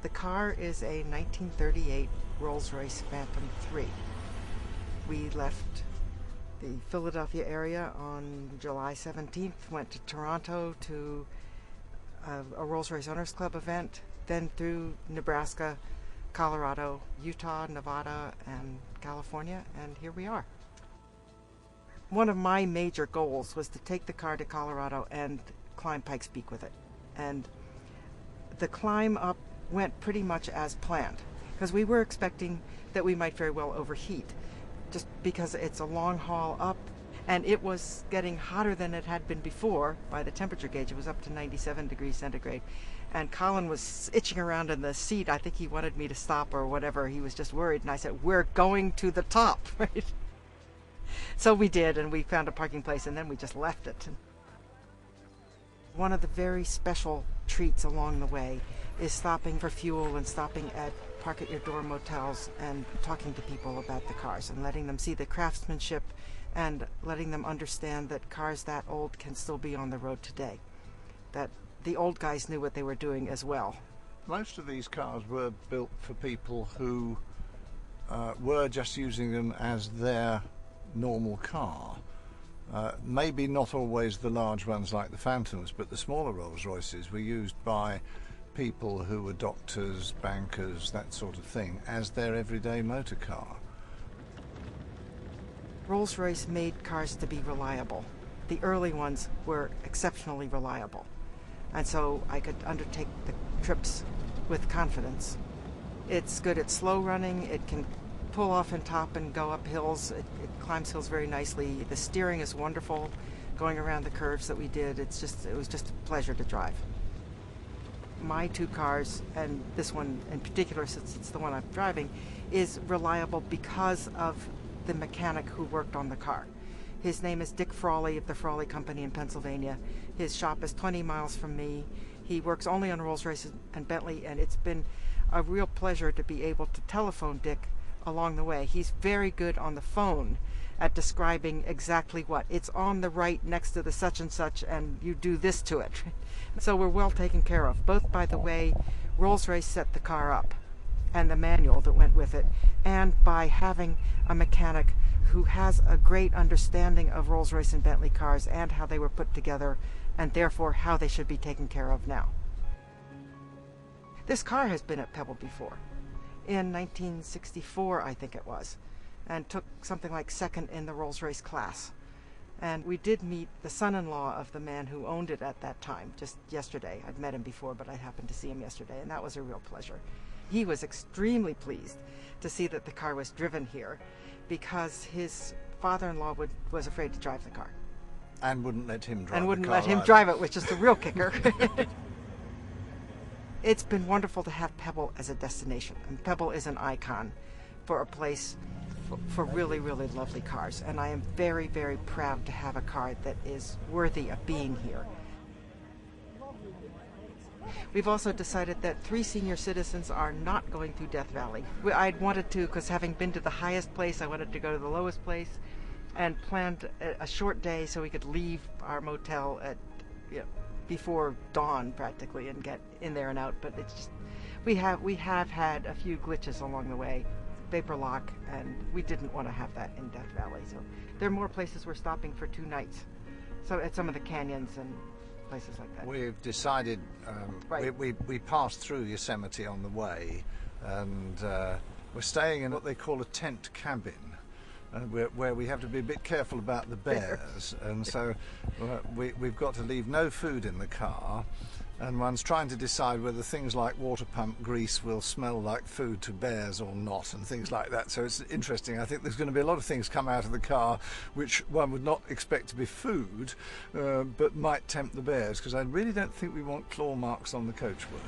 The car is a 1938 Rolls Royce Phantom 3. We left the Philadelphia area on July 17th, went to Toronto to a Rolls Royce Owners Club event, then through Nebraska, Colorado, Utah, Nevada, and California, and here we are. One of my major goals was to take the car to Colorado and climb Pikes Peak with it. And the climb up went pretty much as planned, because we were expecting that we might very well overheat, just because it's a long haul up, and it was getting hotter than it had been before by the temperature gauge. It was up to 97 degrees centigrade. And Colin was itching around in the seat. I think he wanted me to stop or whatever. He was just worried. And I said, we're going to the top, right? So we did, and we found a parking place, and then we just left it. One of the very special treats along the way is stopping for fuel and stopping at park at your door motels and talking to people about the cars and letting them see the craftsmanship and letting them understand that cars that old can still be on the road today. That the old guys knew what they were doing as well. Most of these cars were built for people who were just using them as their normal car. Maybe not always the large ones like the Phantoms, but the smaller Rolls Royces were used by people who were doctors, bankers, that sort of thing, as their everyday motor car. Rolls Royce made cars to be reliable. The early ones were exceptionally reliable, and so I could undertake the trips with confidence. It's good at slow running. It can pull off and top and go up hills. It climbs hills very nicely. The steering is wonderful going around the curves that we did. It was just a pleasure to drive. My two cars, and this one in particular, since it's the one I'm driving, is reliable because of the mechanic who worked on the car. His name is Dick Frawley of the Frawley Company in Pennsylvania. His shop is 20 miles from me. He works only on Rolls Royce and Bentley, and it's been a real pleasure to be able to telephone Dick along the way. He's very good on the phone at describing exactly what. It's on the right next to the such and such, and you do this to it. So we're well taken care of, both by the way Rolls Royce set the car up and the manual that went with it, and by having a mechanic who has a great understanding of Rolls Royce and Bentley cars and how they were put together, and therefore how they should be taken care of now. This car has been at Pebble before. In 1964, I think it was, and took something like second in the Rolls Royce class. And we did meet the son-in-law of the man who owned it at that time, just yesterday. I'd met him before, but I happened to see him yesterday, and that was a real pleasure. He was extremely pleased to see that the car was driven here, because his father-in-law was afraid to drive the car. And wouldn't let him drive the car. And wouldn't let him drive it, which is the real kicker. It's been wonderful to have Pebble as a destination. And Pebble is an icon for a place for really, really lovely cars. And I am very, very proud to have a car that is worthy of being here. We've also decided that 3 senior citizens are not going through Death Valley. I'd wanted to, because having been to the highest place, I wanted to go to the lowest place, and planned a short day so we could leave our motel at before dawn practically and get in there and out. But it's just, we have had a few glitches along the way, vapor lock, and we didn't want to have that in Death Valley. So there are more places we're stopping for 2 nights. So at some of the canyons and places like that. We've decided, right. we passed through Yosemite on the way, and we're staying in what they call a tent cabin, where we have to be a bit careful about the bears, and so we've got to leave no food in the car, and one's trying to decide whether things like water pump grease will smell like food to bears or not, and things like that. So it's interesting. I think there's going to be a lot of things come out of the car which one would not expect to be food, but might tempt the bears, because I really don't think we want claw marks on the coachwork.